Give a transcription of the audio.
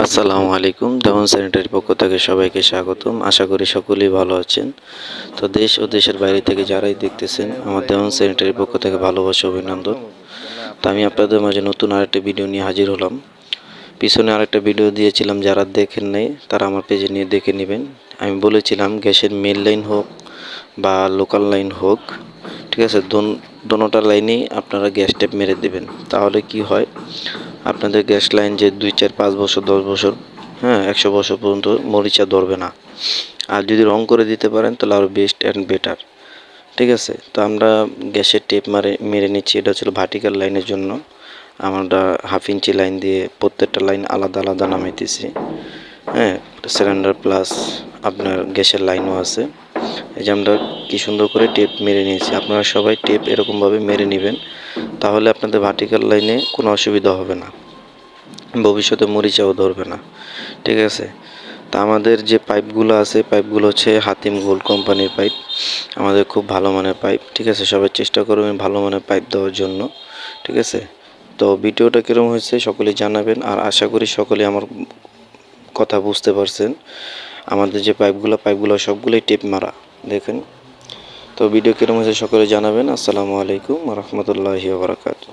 আসসালামু আলাইকুম। দেওয়ান স্যানিটারির পক্ষ থেকে সবাইকে স্বাগতম। আশা করি সকলেই ভালো আছেন। তো দেশ ও দেশের বাইরে থেকে যারাই দেখতেছেন, আমার দেওয়ান স্যানিটারির পক্ষ থেকে ভালোবাসা অভিনন্দন। তো আমি আপনাদের মাঝে নতুন আরেকটা ভিডিও নিয়ে হাজির হলাম। পিছনে আরেকটা ভিডিও দিয়েছিলাম, যারা দেখেন নাই তারা আমার পেজে নিয়ে দেখে নেবেন। আমি বলেছিলাম গ্যাসের মেন লাইন হোক বা লোকাল লাইন হোক, ঠিক আছে, দোনোটা লাইনেই আপনারা গ্যাস ট্যাপ মেরে দেবেন। তাহলে কি হয়, আপনাদের গ্যাস লাইন যে 2, 4, 5 বছর 10 বছর, হ্যাঁ 100 বছর পর্যন্ত মরিচা ধরবে না। আর যদি রং করে দিতে পারেন তাহলে আরও বেস্ট অ্যান্ড বেটার, ঠিক আছে। তো আমরা গ্যাসের টেপ মেরে নিচ্ছি। এটা হচ্ছিল ভার্টিক্যাল লাইনের জন্য। আমরা 1/2 ইঞ্চি লাইন দিয়ে প্রত্যেকটা লাইন আলাদা আলাদা নামাইতেছি। হ্যাঁ, সিলিন্ডার প্লাস আপনার গ্যাসের লাইনও আছে। এই যে আমরা কি সুন্দর করে টেপ মেরে নিয়েছি। আপনারা সবাই টেপ এরকমভাবে মেরে নেবেন, তাহলে আপনাদের ভার্টিক্যাল লাইনে কোনো অসুবিধা হবে না, ভবিষ্যতে মরিচাও ধরবে না, ঠিক আছে। তা আমাদের যে পাইপগুলো আছে, পাইপগুলো হচ্ছে হাতিম গোল্ড কোম্পানির পাইপ। আমাদের খুব ভালো মানের পাইপ, ঠিক আছে। সবাই চেষ্টা করবেন ভালো মানের পাইপ দেওয়ার জন্য, ঠিক আছে। তো ভিডিওটা কীরকম হয়েছে সকলেই জানাবেন, আর আশা করি সকলে আমার কথা বুঝতে পারছেন। আমাদের যে পাইপগুলো সবগুলোই টেপ মারা, দেখেন। তো ভিডিও কীরকম হয়েছে সকলে জানাবেন। আসসালামু আলাইকুম ওয়া রাহমাতুল্লাহি ওয়া বারাকাতুহু।